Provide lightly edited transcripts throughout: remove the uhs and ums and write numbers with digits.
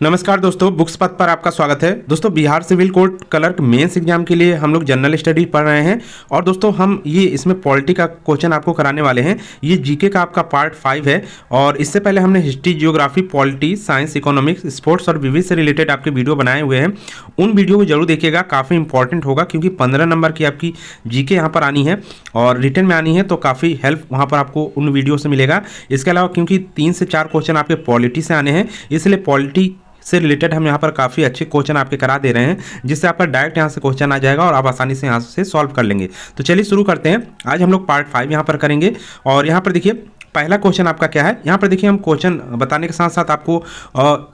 नमस्कार दोस्तों, बुक्स पथ पर आपका स्वागत है। दोस्तों, Bihar civil court clerk mains exam के लिए हम लोग जनरल स्टडी पढ़ रहे हैं और दोस्तों हम ये इसमें पॉलिटी का क्वेश्चन आपको कराने वाले हैं। ये जीके का आपका पार्ट 5 है और इससे पहले हमने history, geography, polity, science, economics, sports और विविध से रिलेटेड आपके वीडियो बनाए हुए हैं। उन वीडियो को जरूर देखिएगा, काफ़ी इंपॉर्टेंट होगा क्योंकि 15 नंबर की आपकी जीके यहाँ पर आनी है और रिटर्न में आनी है, तो काफ़ी हेल्प वहाँ पर आपको उन वीडियो से मिलेगा। इसके अलावा क्योंकि 3 से 4 क्वेश्चन आपके पॉलिटी से आने हैं, इसलिए पॉलिटी से रिलेटेड हम यहाँ पर काफ़ी अच्छे क्वेश्चन आपके करा दे रहे हैं, जिससे आपका डायरेक्ट यहाँ से क्वेश्चन आ जाएगा और आप आसानी से यहाँ से सॉल्व कर लेंगे। तो चलिए शुरू करते हैं। आज हम लोग पार्ट 5 यहाँ पर करेंगे और यहाँ पर देखिए पहला क्वेश्चन आपका क्या है। यहाँ पर देखिए हम क्वेश्चन बताने के साथ साथ आपको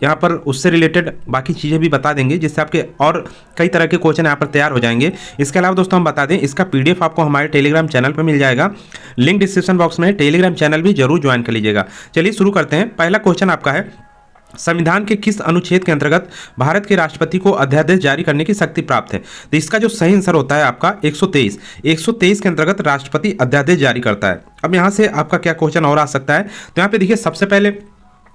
यहाँ पर उससे रिलेटेड बाकी चीज़ें भी बता देंगे, जिससे आपके और कई तरह के क्वेश्चन यहाँ पर तैयार हो जाएंगे। इसके अलावा दोस्तों हम बता दें, इसका पीडीएफ आपको हमारे टेलीग्राम चैनल पर मिल जाएगा, लिंक डिस्क्रिप्शन बॉक्स में है। टेलीग्राम चैनल भी जरूर ज्वाइन कर लीजिएगा। चलिए शुरू करते हैं। पहला क्वेश्चन आपका है, संविधान के किस अनुच्छेद के अंतर्गत भारत के राष्ट्रपति को अध्यादेश जारी करने की शक्ति प्राप्त है। तो इसका जो सही आंसर होता है आपका 123 के अंतर्गत राष्ट्रपति अध्यादेश जारी करता है। अब यहाँ से आपका क्या क्वेश्चन और आ सकता है, तो यहाँ पे देखिए सबसे पहले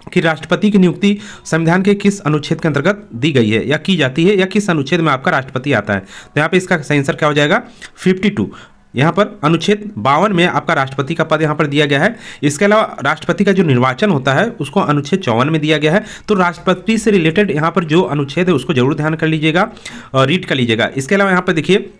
कि राष्ट्रपति की नियुक्ति संविधान के किस अनुच्छेद के अंतर्गत दी गई है या की जाती है, या किस अनुच्छेद में आपका राष्ट्रपति आता है। तो यहाँ पे इसका सही आंसर क्या हो जाएगा 52। यहाँ पर अनुच्छेद 52 में आपका राष्ट्रपति का पद यहाँ पर दिया गया है। इसके अलावा राष्ट्रपति का जो निर्वाचन होता है उसको अनुच्छेद 54 में दिया गया है। तो राष्ट्रपति से रिलेटेड यहाँ पर जो अनुच्छेद है उसको जरूर ध्यान कर लीजिएगा और रीड कर लीजिएगा। इसके अलावा यहाँ पर देखिए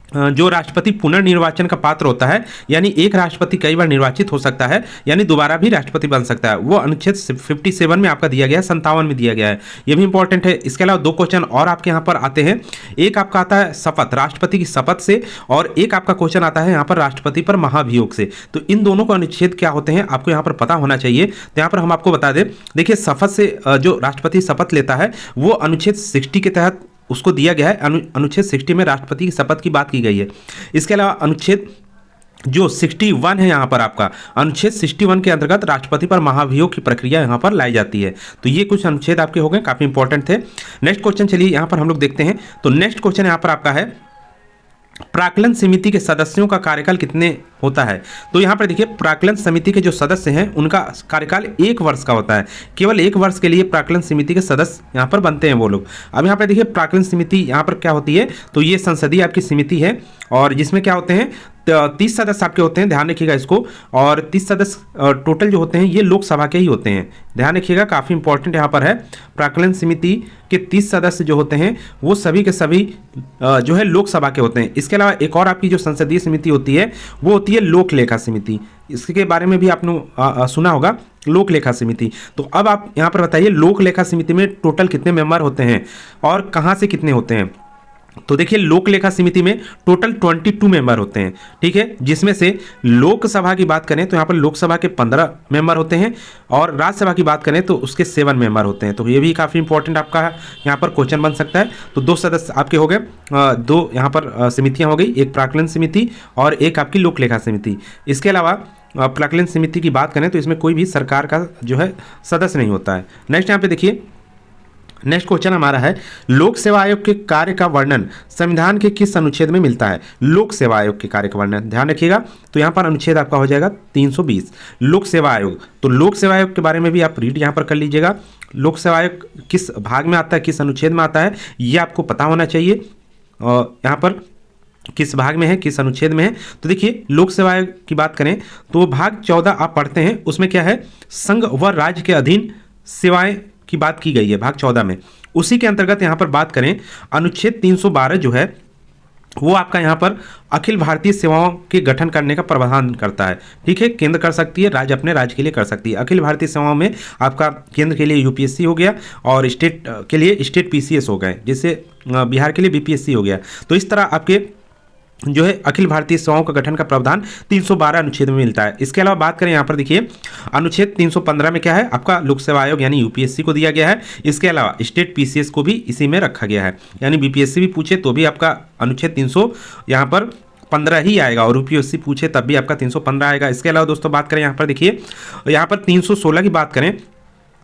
जो राष्ट्रपति पुनर्निर्वाचन का पात्र होता है, यानी एक राष्ट्रपति कई बार निर्वाचित हो सकता है, यानी दोबारा भी राष्ट्रपति बन सकता है, वो अनुच्छेद 57 में आपका दिया गया है, 57 में दिया गया है। ये भी इंपॉर्टेंट है। इसके अलावा 2 क्वेश्चन और आपके यहाँ पर आते हैं। एक आपका आता है शपथ, राष्ट्रपति की शपथ से, और एक आपका क्वेश्चन आता है यहाँ पर राष्ट्रपति पर महाभियोग से। तो इन दोनों का अनुच्छेद क्या होते हैं आपको यहाँ पर पता होना चाहिए। तो यहाँ पर हम आपको बता दें, देखिए शपथ से जो राष्ट्रपति शपथ लेता है वो अनुच्छेद 60 के तहत उसको दिया गया है। अनुच्छेद 60 में राष्ट्रपति की शपथ की बात की गई है। इसके अलावा अनुच्छेद जो 61 है यहाँ पर आपका अनुच्छेद 61 के अंतर्गत राष्ट्रपति पर महाभियोग की प्रक्रिया यहाँ पर लाई जाती है। तो ये कुछ अनुच्छेद आपके हो गए, काफ़ी इंपॉर्टेंट थे। नेक्स्ट क्वेश्चन चलिए यहाँ पर हम लोग देखते हैं। तो नेक्स्ट क्वेश्चन यहाँ पर आपका है, प्राक्कलन समिति के सदस्यों का कार्यकाल कितने होता है। तो यहाँ पर देखिए प्राक्कलन समिति के जो सदस्य हैं उनका कार्यकाल 1 वर्ष का होता है। केवल 1 वर्ष के लिए प्राक्कलन समिति के सदस्य यहाँ पर बनते हैं वो लोग। अब यहाँ पर देखिए प्राक्कलन समिति यहाँ पर क्या होती है, तो ये संसदीय आपकी समिति है और जिसमें क्या होते हैं 30 सदस्य आपके होते हैं, ध्यान रखिएगा इसको। और 30 सदस्य टोटल जो होते हैं ये लोकसभा के ही होते हैं, ध्यान रखिएगा, काफ़ी इंपॉर्टेंट यहाँ पर है। प्राक्कलन समिति के 30 सदस्य जो होते हैं वो सभी के सभी जो है लोकसभा के होते हैं। इसके अलावा एक और आपकी जो संसदीय समिति होती है वो होती है लोक लेखा समिति। इसके बारे में भी आपने सुना होगा, लोक लेखा समिति। तो अब आप यहाँ पर बताइए लोक लेखा समिति में टोटल कितने मेंबर होते हैं और कहाँ से कितने होते हैं। तो देखिए लोक लेखा समिति में टोटल 22 मेंबर होते हैं, ठीक है, जिसमें से लोकसभा की बात करें तो यहाँ पर लोकसभा के 15 मेंबर होते हैं और राज्यसभा की बात करें तो उसके 7 मेंबर होते हैं। तो ये भी काफ़ी इंपॉर्टेंट आपका यहाँ पर क्वेश्चन बन सकता है। तो 2 सदस्य आपके हो गए, 2 यहाँ पर समितियाँ हो गई, एक प्राक्कलन समिति और एक आपकी लोक लेखा समिति। इसके अलावा प्राक्कलन समिति की बात करें तो इसमें कोई भी सरकार का जो है सदस्य नहीं होता है। नेक्स्ट यहाँ पे देखिए, नेक्स्ट क्वेश्चन हमारा है, लोक सेवा आयोग के कार्य का वर्णन संविधान के किस अनुच्छेद में मिलता है। लोक सेवा आयोग के कार्य का वर्णन ध्यान रखिएगा, तो यहाँ पर अनुच्छेद आपका हो जाएगा 320 लोक सेवा आयोग। तो लोक सेवा आयोग के बारे में भी आप रीड यहाँ पर कर लीजिएगा। लोक सेवा आयोग किस भाग में आता है, किस अनुच्छेद में आता है, ये आपको पता होना चाहिए। और यहाँ पर किस भाग में है, किस अनुच्छेद में है। तो देखिए लोक सेवा आयोग की बात करें तो भाग 14 आप पढ़ते हैं, उसमें क्या है, संघ व राज्य के अधीन सेवाएं की बात की गई है भाग 14 में। उसी के अंतर्गत यहाँ पर बात करें अनुच्छेद 312 जो है वो आपका यहाँ पर अखिल भारतीय सेवाओं के गठन करने का प्रावधान करता है, ठीक है। केंद्र कर सकती है, राज्य अपने राज्य के लिए कर सकती है। अखिल भारतीय सेवाओं में आपका केंद्र के लिए यूपीएससी हो गया और स्टेट के लिए स्टेट पीसीएस हो गए, जैसे बिहार के लिए बीपीएससी हो गया। तो इस तरह आपके जो है अखिल भारतीय सेवाओं का गठन का प्रावधान 312 अनुच्छेद में मिलता है। इसके अलावा बात करें यहाँ पर देखिए अनुच्छेद 315 में क्या है, आपका लोक सेवा आयोग यानी यूपीएससी को दिया गया है। इसके अलावा स्टेट पीसीएस को भी इसी में रखा गया है, यानी बीपीएससी भी पूछे तो भी आपका अनुच्छेद 300 यहाँ पर 15 ही आएगा और यूपीएससी पूछे तब भी आपका 315 आएगा। इसके अलावा दोस्तों बात करें यहाँ पर देखिए, यहाँ पर 316 की बात करें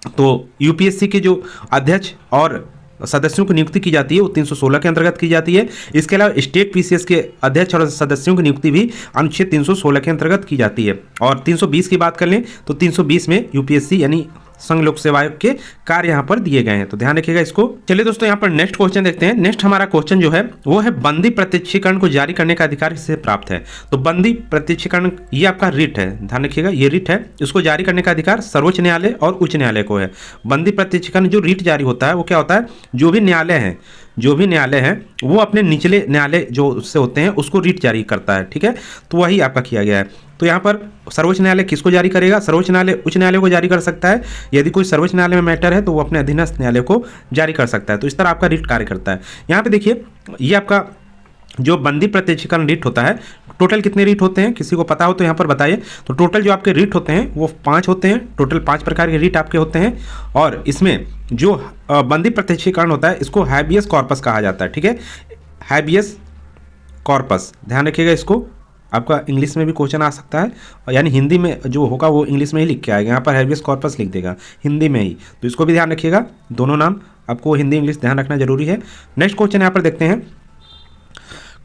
तो यूपीएससी के जो अध्यक्ष और सदस्यों की नियुक्ति की जाती है वो 316 के अंतर्गत की जाती है। इसके अलावा स्टेट पीसीएस के अध्यक्ष और सदस्यों की नियुक्ति भी अनुच्छेद 316 के अंतर्गत की जाती है। और 320 की बात कर लें तो 320 में यूपीएससी यानी संघ लोक सेवा आयोग के कार्य यहाँ पर दिए गए हैं, तो ध्यान रखिएगा इसको। चलिए दोस्तों यहाँ पर नेक्स्ट क्वेश्चन देखते हैं। नेक्स्ट हमारा क्वेश्चन जो है वो है बंदी प्रत्यक्षीकरण को जारी करने का अधिकार किसे प्राप्त है। तो बंदी प्रत्यक्षीकरण ये आपका रिट है, ध्यान रखिएगा ये रिट है, इसको जारी करने का अधिकार सर्वोच्च न्यायालय और उच्च न्यायालय को है। बंदी प्रत्यक्षीकरण जो रिट जारी होता है वो क्या होता है, जो भी न्यायालय है वो अपने निचले न्यायालय जो उससे होते हैं उसको रिट जारी करता है, ठीक है, तो वही आपका किया गया है। तो यहाँ पर सर्वोच्च न्यायालय किसको जारी करेगा, सर्वोच्च न्यायालय उच्च न्यायालय को जारी कर सकता है। यदि कोई सर्वोच्च न्यायालय में मैटर है तो वो अपने अधीनस्थ न्यायालय को जारी कर सकता है। तो इस तरह आपका रिट कार्य करता है। यहाँ पे देखिए ये आपका जो बंदी प्रत्यक्षीकरण रिट होता है, टोटल कितने रिट होते हैं, किसी को पता हो तो यहाँ पर बताइए। तो टोटल जो आपके रिट होते हैं वो 5 होते हैं, टोटल 5 प्रकार के रिट आपके होते हैं। और इसमें जो बंदी प्रत्यक्षीकरण होता है इसको हैबियस कॉर्पस कहा जाता है, ठीक है, हैबियस कॉर्पस, ध्यान रखिएगा इसको। आपका इंग्लिश में भी क्वेश्चन आ सकता है, यानी हिंदी में जो होगा वो इंग्लिश में ही लिख के आएगा, यहाँ पर हैबियस कॉर्पस लिख देगा हिंदी में ही, तो इसको भी ध्यान रखिएगा। दोनों नाम आपको हिंदी इंग्लिश ध्यान रखना जरूरी है। नेक्स्ट क्वेश्चन यहाँ पर देखते हैं,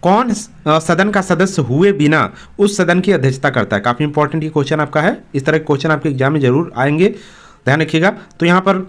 कौन सदन का सदस्य हुए बिना उस सदन की अध्यक्षता करता है। काफ़ी इंपॉर्टेंट ये क्वेश्चन आपका है, इस तरह के क्वेश्चन आपके एग्जाम में जरूर आएंगे, ध्यान रखिएगा। तो यहाँ पर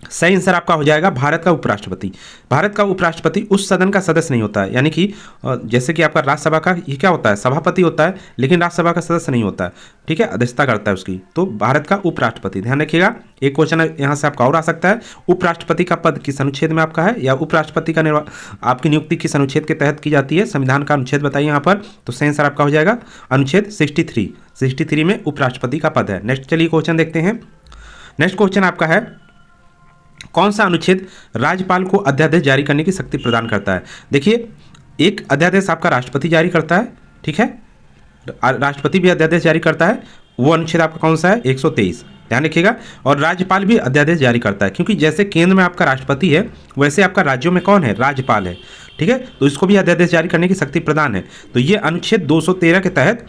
सही आंसर आपका हो जाएगा भारत का उपराष्ट्रपति। भारत का उपराष्ट्रपति उस सदन का सदस्य नहीं होता है, यानी कि जैसे कि आपका राज्यसभा का ये क्या होता है, सभापति होता है, लेकिन राज्यसभा का सदस्य नहीं होता है, ठीक है, अध्यक्षता करता है उसकी। तो भारत का उपराष्ट्रपति, ध्यान रखिएगा। एक क्वेश्चन यहाँ से आपका और आ सकता है, उपराष्ट्रपति का पद किस अनुच्छेद में आपका है, या उपराष्ट्रपति का आपकी नियुक्ति किस अनुच्छेद के तहत की जाती है, संविधान का अनुच्छेद बताइए यहाँ पर। तो सही आंसर आपका हो जाएगा अनुच्छेद 63 में उपराष्ट्रपति का पद है। नेक्स्ट चलिए क्वेश्चन देखते हैं। नेक्स्ट क्वेश्चन आपका है, कौन सा अनुच्छेद राज्यपाल को अध्यादेश जारी करने की शक्ति प्रदान करता है। देखिए एक अध्यादेश आपका राष्ट्रपति जारी करता है, ठीक है, राष्ट्रपति भी अध्यादेश जारी करता है, वो अनुच्छेद आपका कौन सा है, 123, ध्यान रखिएगा। और राज्यपाल भी अध्यादेश जारी करता है, क्योंकि जैसे केंद्र में आपका राष्ट्रपति है वैसे आपका राज्यों में कौन है, राज्यपाल है, ठीक है, तो इसको भी अध्यादेश जारी करने की शक्ति प्रदान है। तो ये अनुच्छेद 213 के तहत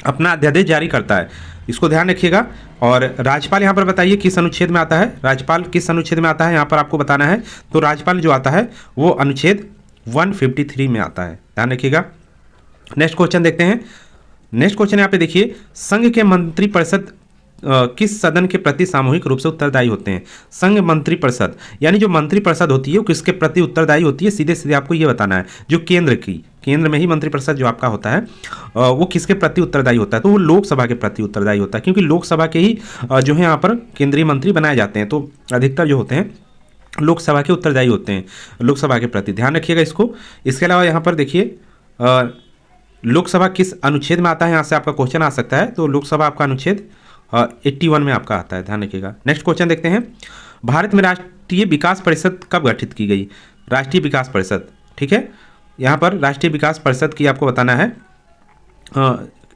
अपना अध्यादेश जारी करता है, इसको ध्यान रखिएगा। और राज्यपाल यहाँ पर बताइए किस अनुच्छेद में आता है, राज्यपाल किस अनुच्छेद में आता है यहाँ पर आपको बताना है। तो राज्यपाल जो आता है वो अनुच्छेद 153 में आता है, ध्यान रखिएगा। नेक्स्ट क्वेश्चन देखते हैं। नेक्स्ट क्वेश्चन यहाँ पे देखिए, संघ के मंत्रिपरिषद किस सदन के प्रति सामूहिक रूप से उत्तरदायी होते हैं। संघ मंत्रिपरिषद यानी जो मंत्रिपरिषद होती है वो किसके प्रति उत्तरदायी होती है, सीधे सीधे आपको ये बताना है। जो केंद्र में ही मंत्रिपरिषद जो आपका होता है वो किसके प्रति उत्तरदायी होता है, तो वो लोकसभा के प्रति उत्तरदायी होता है, क्योंकि लोकसभा के ही जो है यहाँ पर केंद्रीय मंत्री बनाए जाते हैं। तो अधिकतर जो होते हैं लोकसभा के उत्तरदायी होते हैं, लोकसभा के प्रति, ध्यान रखिएगा इसको। इसके अलावा यहाँ पर देखिए लोकसभा किस अनुच्छेद में आता है, यहाँ से आपका क्वेश्चन आ सकता है। तो लोकसभा आपका अनुच्छेद 81 में आपका आता है, ध्यान रखिएगा। नेक्स्ट क्वेश्चन देखते हैं, भारत में राष्ट्रीय विकास परिषद कब गठित की गई। राष्ट्रीय विकास परिषद, ठीक है, यहाँ पर राष्ट्रीय विकास परिषद की आपको बताना है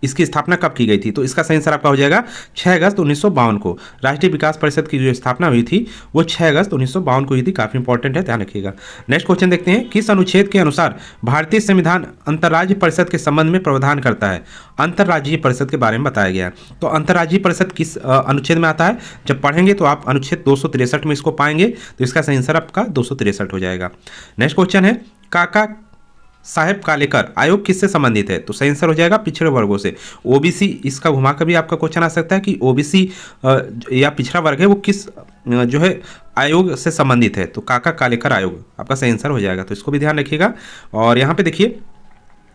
इसकी स्थापना कब की गई थी। तो इसका सही आंसर आपका हो जाएगा 6 अगस्त 1952 को। राष्ट्रीय विकास परिषद की जो स्थापना हुई थी वो 6 अगस्त 1952 को हुई थी, काफ़ी इंपॉर्टेंट है, ध्यान रखिएगा। नेक्स्ट क्वेश्चन देखते हैं, किस अनुच्छेद के अनुसार भारतीय संविधान अंतर्राज्यीय परिषद के संबंध में प्रावधान करता है। अंतर्राज्यीय परिषद के बारे में बताया गया। तो अंतर्राज्यीय परिषद किस अनुच्छेद में आता है, जब पढ़ेंगे तो आप अनुच्छेद 263 में इसको पाएंगे, तो इसका सही आंसर आपका 263 हो जाएगा। नेक्स्ट क्वेश्चन है, काका साहेब कालेकर आयोग किससे संबंधित है। तो सही आंसर हो जाएगा पिछड़े वर्गों से। ओबीसी, इसका घुमा कर भी आपका क्वेश्चन आ सकता है कि ओबीसी या पिछड़ा वर्ग है वो किस जो है आयोग से संबंधित है। तो काका कालेकर आयोग आपका सही आंसर हो जाएगा, तो इसको भी ध्यान रखिएगा। और यहाँ पे देखिए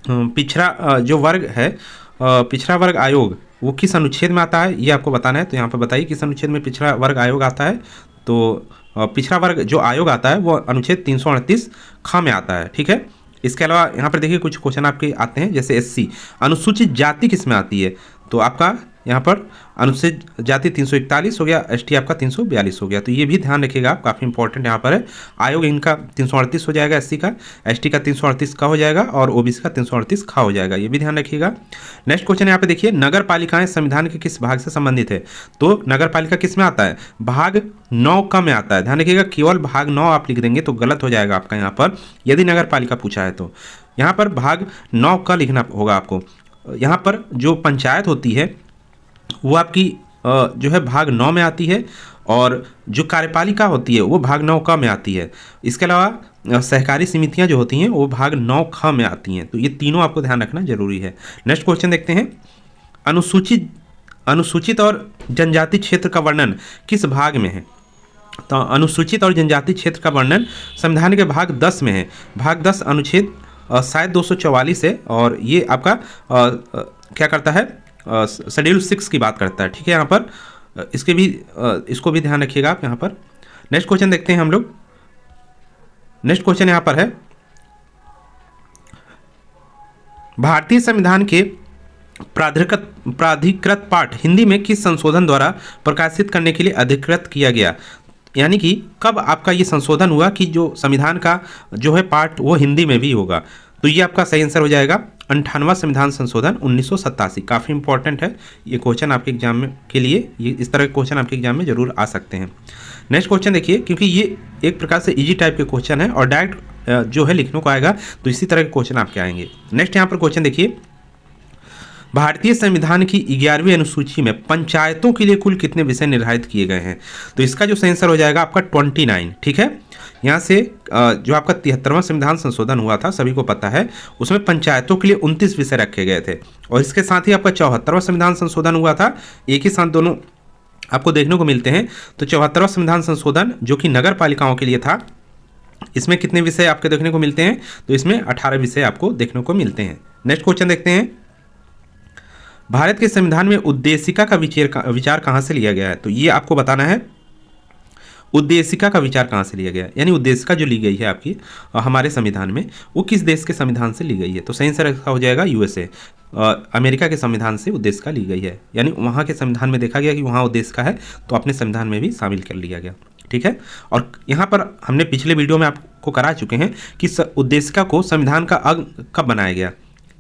पिछड़ा जो वर्ग है, पिछड़ा वर्ग आयोग वो किस अनुच्छेद में आता है ये आपको बताना है। तो यहाँ पर बताइए किस अनुच्छेद में पिछड़ा वर्ग आयोग आता है। तो पिछड़ा वर्ग जो आयोग आता है वो अनुच्छेद 338 ख में आता है, ठीक है। इसके अलावा यहाँ पर देखिए कुछ क्वेश्चन आपके आते हैं, जैसे एससी अनुसूचित जाति किस में आती है। तो आपका यहाँ पर अनुसूचित जाति 341 हो गया, एसटी आपका 342 हो गया। तो ये भी ध्यान रखिएगा आप, काफ़ी इंपॉर्टेंट यहाँ पर है। आयोग इनका 338 हो जाएगा, एससी का, एसटी का 338 का हो जाएगा और ओबीसी का 338 खा हो जाएगा, ये भी ध्यान रखिएगा। नेक्स्ट क्वेश्चन यहाँ पे देखिए, नगर पालिकाएं संविधान के किस भाग से संबंधित है। तो नगर पालिका किस में आता है, भाग 9 क में आता है, ध्यान रखिएगा। केवल भाग 9 आप लिख देंगे तो गलत हो जाएगा आपका यहाँ पर, यदि नगर पालिका पूछा है तो यहाँ पर भाग 9 का लिखना होगा आपको। यहाँ पर जो पंचायत होती है वो आपकी जो है भाग 9 में आती है, और जो कार्यपालिका होती है वो भाग 9 क में आती है। इसके अलावा सहकारी समितियां जो होती हैं वो भाग 9 ख में आती हैं। तो ये तीनों आपको ध्यान रखना जरूरी है। नेक्स्ट क्वेश्चन देखते हैं, अनुसूचित अनुसूचित और जनजाति क्षेत्र का वर्णन किस भाग में है? तो अनुसूचित और जनजाति क्षेत्र का वर्णन संविधान के भाग 10 में है। भाग 10 अनुच्छेद शायद 244 है और ये आपका क्या करता है, शेड्यूल 6 की बात करता है। ठीक है, यहाँ पर इसको भी ध्यान रखिएगा आप यहाँ पर। नेक्स्ट क्वेश्चन देखते हैं हम लोग। नेक्स्ट क्वेश्चन यहाँ पर है, भारतीय संविधान के प्राधिकृत पाठ हिंदी में किस संशोधन द्वारा प्रकाशित करने के लिए अधिकृत किया गया? यानी कि कब आपका ये संशोधन हुआ कि जो संविधान का जो है पाठ वो हिंदी में भी होगा? तो ये आपका सही आंसर हो जाएगा 58वां संविधान संशोधन 1987। काफ़ी इंपॉर्टेंट है ये क्वेश्चन आपके एग्जाम में के लिए, ये इस तरह के क्वेश्चन आपके एग्जाम में जरूर आ सकते हैं। नेक्स्ट क्वेश्चन देखिए, क्योंकि ये एक प्रकार से इजी टाइप के क्वेश्चन है और डायरेक्ट जो है लिखने को आएगा, तो इसी तरह के क्वेश्चन आपके आएंगे। नेक्स्ट यहाँ पर क्वेश्चन देखिए, भारतीय संविधान की 11वीं अनुसूची में पंचायतों के लिए कुल कितने विषय निर्धारित किए गए हैं? तो इसका जो सही आंसर हो जाएगा आपका 29। ठीक है, यहाँ से जो आपका 73वां संविधान संशोधन हुआ था सभी को पता है, उसमें पंचायतों के लिए 29 विषय रखे गए थे और इसके साथ ही आपका 74वां संविधान संशोधन हुआ था। एक ही साथ दोनों आपको देखने को मिलते हैं। तो 74वां संविधान संशोधन जो कि नगर पालिकाओं के लिए था, इसमें कितने विषय आपके देखने को मिलते हैं? तो इसमें 18 विषय आपको देखने को मिलते हैं। नेक्स्ट क्वेश्चन देखते हैं, भारत के संविधान में उद्देशिका का विचार कहाँ से लिया गया है? तो ये आपको बताना है, उद्देशिका का विचार कहाँ से लिया गया है, यानी उद्देशिका जो ली गई है आपकी हमारे संविधान में, वो किस देश के संविधान से ली गई है? तो सही आंसर हो जाएगा यूएसए, अमेरिका के संविधान से उद्देशिका ली गई है। यानी वहाँ के संविधान में देखा गया कि वहाँ उद्देशिका है, तो अपने संविधान में भी शामिल कर लिया गया। ठीक है, और यहाँ पर हमने पिछले वीडियो में आपको करा चुके हैं कि उद्देशिका को संविधान का अंग कब बनाया गया,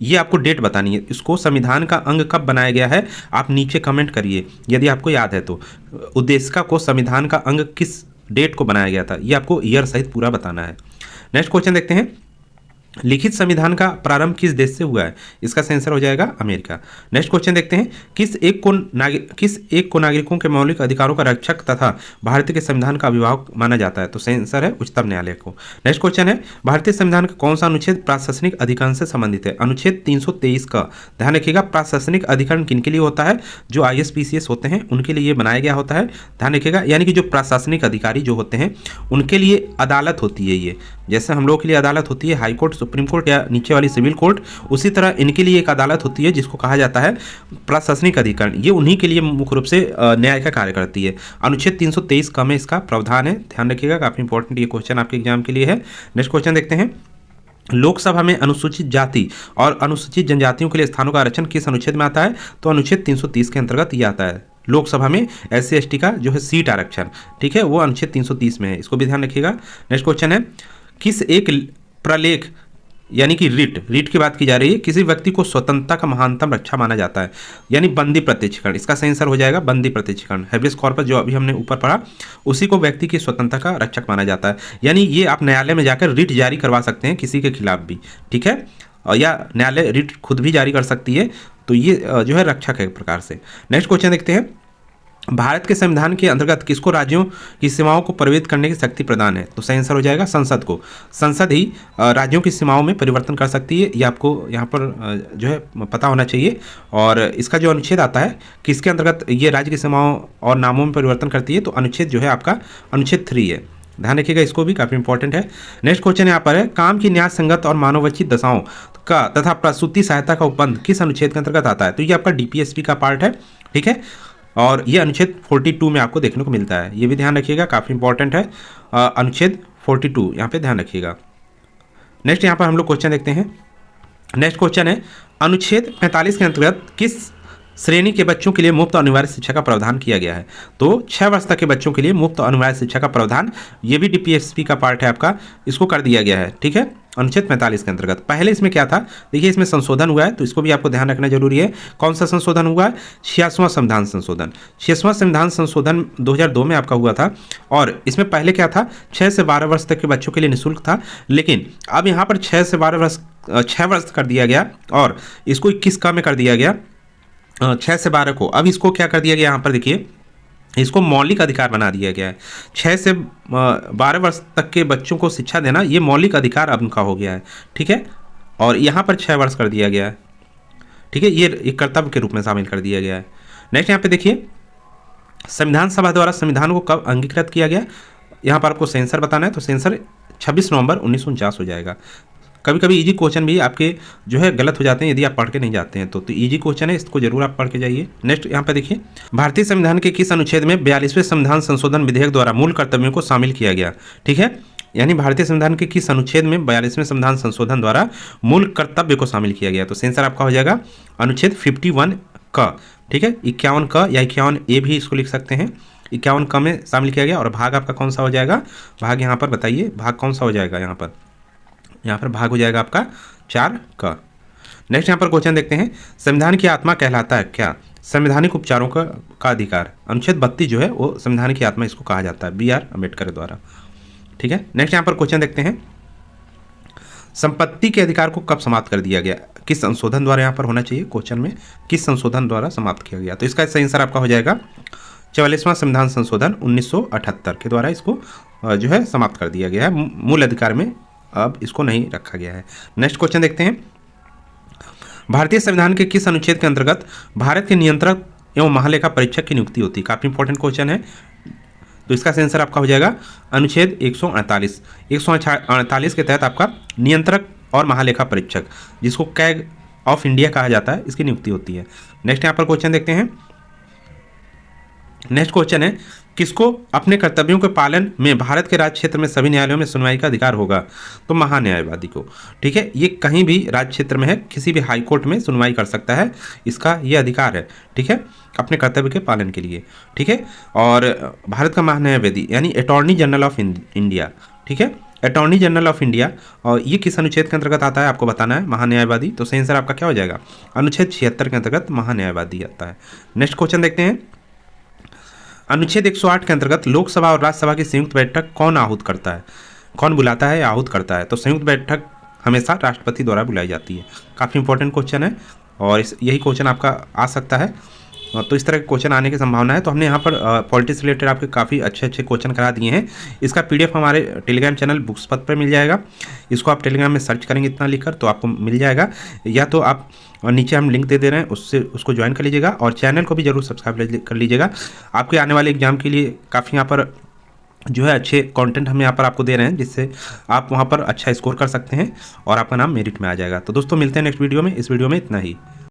ये आपको डेट बतानी है। इसको संविधान का अंग कब बनाया गया है आप नीचे कमेंट करिए यदि आपको याद है तो। उद्देशिका को संविधान का अंग किस डेट को बनाया गया था, ये आपको ईयर सहित पूरा बताना है। नेक्स्ट क्वेश्चन देखते हैं, लिखित संविधान का प्रारंभ किस देश से हुआ है? इसका सही आंसर हो जाएगा अमेरिका। नेक्स्ट क्वेश्चन देखते हैं, किस एक को नागरिकों के मौलिक अधिकारों का रक्षक तथा भारतीय के संविधान का अभिभावक माना जाता है? तो सही आंसर है उच्चतम न्यायालय को। नेक्स्ट क्वेश्चन है, भारतीय संविधान का कौन सा अनुच्छेद प्रशासनिक अधिकरण से संबंधित है? अनुच्छेद 323 का ध्यान रखिएगा। प्रशासनिक अधिकरण किन के लिए होता है? जो ISPCS होते हैं उनके लिए बनाया गया होता है, ध्यान रखिएगा। यानी कि जो प्रशासनिक अधिकारी जो होते हैं उनके लिए अदालत होती है। ये जैसे हम लोगों के लिए अदालत होती है हाई कोर्ट, सुप्रीम कोर्ट या नीचे वाली सिविल कोर्ट, उसी तरह इनके लिए एक अदालत होती है जिसको कहा जाता है प्रशासनिक अधिकरण। ये उन्हीं के लिए मुख्य रूप से न्याय का कार्य करती है। अनुच्छेद 323 का में इसका प्रावधान है, ध्यान रखिएगा। काफ़ी इंपॉर्टेंट ये क्वेश्चन आपके एग्जाम के लिए है। नेक्स्ट क्वेश्चन देखते हैं, लोकसभा में अनुसूचित जाति और अनुसूचित जनजातियों के लिए स्थानों का आरक्षण किस अनुच्छेद में आता है? तो अनुच्छेद 330 के अंतर्गत ये आता है। लोकसभा में SC ST का जो है सीट आरक्षण, ठीक है, वो अनुच्छेद 330 में है, इसको भी ध्यान रखिएगा। नेक्स्ट क्वेश्चन है, किस एक प्रलेख यानी कि रिट की बात की जा रही है, किसी व्यक्ति को स्वतंत्रता का महानतम रक्षा माना जाता है? यानी बंदी प्रत्यक्षीकरण, इसका सही आंसर हो जाएगा बंदी प्रत्यक्षीकरण। हैबियस कॉर्पस जो अभी हमने ऊपर पढ़ा, उसी को व्यक्ति की स्वतंत्रता का रक्षक माना जाता है। यानी ये आप न्यायालय में जाकर रिट जारी करवा सकते हैं किसी के खिलाफ भी, ठीक है, या न्यायालय रिट खुद भी जारी कर सकती है। तो ये जो है रक्षक है एक प्रकार से। नेक्स्ट क्वेश्चन देखते हैं, भारत के संविधान के अंतर्गत किसको राज्यों की सीमाओं को परिवर्तित करने की शक्ति प्रदान है? तो सही आंसर हो जाएगा संसद को। संसद ही राज्यों की सीमाओं में परिवर्तन कर सकती है, ये आपको यहाँ पर जो है पता होना चाहिए। और इसका जो अनुच्छेद आता है किसके अंतर्गत ये राज्य की सीमाओं और नामों में परिवर्तन करती है? तो अनुच्छेद जो है आपका अनुच्छेद 3 है, ध्यान रखिएगा, इसको भी काफ़ी इंपॉर्टेंट है। नेक्स्ट क्वेश्चन यहाँ पर है, काम की न्याय संगत और मानवोचित दशाओं का तथा प्रसूति सहायता का उपबंध किस अनुच्छेद के अंतर्गत आता है? तो ये आपका DPSP का पार्ट है, ठीक है, और ये अनुच्छेद 42 में आपको देखने को मिलता है, ये भी ध्यान रखिएगा, काफ़ी इंपॉर्टेंट है। अनुच्छेद 42 यहाँ पे ध्यान रखिएगा। नेक्स्ट यहाँ पर हम लोग क्वेश्चन देखते हैं। नेक्स्ट क्वेश्चन है, अनुच्छेद 45 के अंतर्गत किस श्रेणी के बच्चों के लिए मुफ्त अनिवार्य शिक्षा का प्रावधान किया गया है? तो 6 वर्ष तक के बच्चों के लिए मुफ्त अनिवार्य शिक्षा का प्रावधान, ये भी DPSP का पार्ट है आपका, इसको कर दिया गया है, ठीक है, अनुच्छेद 45 के अंतर्गत। पहले इसमें क्या था, देखिए इसमें संशोधन हुआ है, तो इसको भी आपको ध्यान रखना जरूरी है। कौन सा संशोधन हुआ है? 86वां संविधान संशोधन। 86वां संविधान संशोधन 2002 में आपका हुआ था, और इसमें पहले क्या था, 6 से 12 वर्ष तक के बच्चों के लिए निःशुल्क था, लेकिन अब यहाँ पर 6 से 12 वर्ष 6 वर्ष कर दिया गया, और इसको 21 का में कर दिया गया, 6 से 12 को। अब इसको क्या कर दिया गया, यहाँ पर देखिए, इसको मौलिक अधिकार बना दिया गया है। 6 से 12 वर्ष तक के बच्चों को शिक्षा देना ये मौलिक अधिकार अब उनका हो गया है, ठीक है, और यहाँ पर 6 वर्ष कर दिया गया है, ठीक है, ये एक कर्तव्य के रूप में शामिल कर दिया गया है। नेक्स्ट यहाँ पे देखिए, संविधान सभा द्वारा संविधान को कब अंगीकृत किया गया। यहाँ पर आपको सेंसर बताना है, तो सेंसर 26 नवंबर 1949 हो जाएगा। कभी कभी इजी क्वेश्चन भी आपके जो है गलत हो जाते हैं यदि आप पढ़ के नहीं जाते हैं, तो इजी क्वेश्चन है, इसको जरूर आप पढ़ के जाइए। नेक्स्ट यहाँ पे देखिए, भारतीय संविधान के किस अनुच्छेद में 42वें संविधान संशोधन विधेयक द्वारा मूल कर्तव्यों को शामिल किया गया। ठीक है, यानी भारतीय संविधान के किस अनुच्छेद में 42वें संविधान संशोधन द्वारा मूल कर्तव्य को शामिल किया गया। तो सेंसर आपका हो जाएगा अनुच्छेद 51 क। ठीक है, 51 क या 51 ए भी इसको लिख सकते हैं। 51 क में शामिल किया गया। और भाग आपका कौन सा हो जाएगा, भाग यहाँ पर बताइए, भाग कौन सा हो जाएगा। यहाँ पर भाग हो जाएगा आपका 4 क। नेक्स्ट यहाँ पर क्वेश्चन देखते हैं, संविधान की आत्मा कहलाता है क्या। संवैधानिक उपचारों का अधिकार, अनुच्छेद 32 जो है वो संविधान की आत्मा इसको कहा जाता है BR अम्बेडकर द्वारा। ठीक है, नेक्स्ट यहाँ पर क्वेश्चन देखते हैं, संपत्ति के अधिकार को कब समाप्त कर दिया गया। किस संशोधन द्वारा, यहाँ पर होना चाहिए क्वेश्चन में, किस संशोधन द्वारा समाप्त किया गया। तो इसका सही आंसर आपका हो जाएगा 44वां संविधान संशोधन 1978 के द्वारा इसको जो है समाप्त कर दिया गया है। मूल अधिकार में अब इसको नहीं रखा गया है। नेक्स्ट क्वेश्चन देखते हैं, भारतीय संविधान के किस अनुच्छेद के अंतर्गत भारत के नियंत्रक एवं महालेखा परीक्षक की नियुक्ति होती है। काफ़ी इंपॉर्टेंट क्वेश्चन है, तो इसका आंसर आपका हो जाएगा अनुच्छेद 148। 148 के तहत आपका नियंत्रक और महालेखा परीक्षक, जिसको कैग ऑफ इंडिया कहा जाता है, इसकी नियुक्ति होती है। नेक्स्ट यहाँ पर क्वेश्चन देखते हैं, नेक्स्ट क्वेश्चन है, किसको अपने कर्तव्यों के पालन में भारत के राज्य क्षेत्र में सभी न्यायालयों में सुनवाई का अधिकार होगा। तो महान्यायवादी को। ठीक है, ये कहीं भी राज्य क्षेत्र में है, किसी भी हाई कोर्ट में सुनवाई कर सकता है, इसका ये अधिकार है। ठीक है, अपने कर्तव्य के पालन के लिए। ठीक है, और भारत का महान्यायवादी यानी अटॉर्नी जनरल ऑफ इंडिया। ठीक है, अटॉर्नी जनरल ऑफ इंडिया, और ये किस अनुच्छेद के अंतर्गत आता है आपको बताना है, महान्यायवादी। तो सही आंसर आपका क्या हो जाएगा, अनुच्छेद 76 के अंतर्गत महान्यायवादी आता है। नेक्स्ट क्वेश्चन देखते हैं, अनुच्छेद 108 के अंतर्गत लोकसभा और राज्यसभा की संयुक्त बैठक कौन आहूत करता है, कौन बुलाता है या आहूत करता है। तो संयुक्त बैठक हमेशा राष्ट्रपति द्वारा बुलाई जाती है। काफ़ी इंपॉर्टेंट क्वेश्चन है और यही क्वेश्चन आपका आ सकता है, तो इस तरह के क्वेश्चन आने की संभावना है। तो हमने यहाँ पर पॉलिटिक्स रिलेटेड आपके काफ़ी अच्छे क्वेश्चन करा दिए हैं। इसका PDF हमारे टेलीग्राम चैनल बुक्स पद पर मिल जाएगा। इसको आप टेलीग्राम में सर्च करेंगे इतना लिखकर तो आपको मिल जाएगा, या तो आप नीचे हम लिंक दे रहे हैं उसको ज्वाइन कर लीजिएगा, और चैनल को भी जरूर सब्सक्राइब कर लीजिएगा। आपके आने वाले एग्जाम के लिए काफ़ी यहाँ पर जो है अच्छे कंटेंट हम यहाँ पर आपको दे रहे हैं, जिससे आप वहाँ पर अच्छा स्कोर कर सकते हैं और आपका नाम मेरिट में आ जाएगा। तो दोस्तों मिलते हैं नेक्स्ट वीडियो में। इस वीडियो में इतना ही।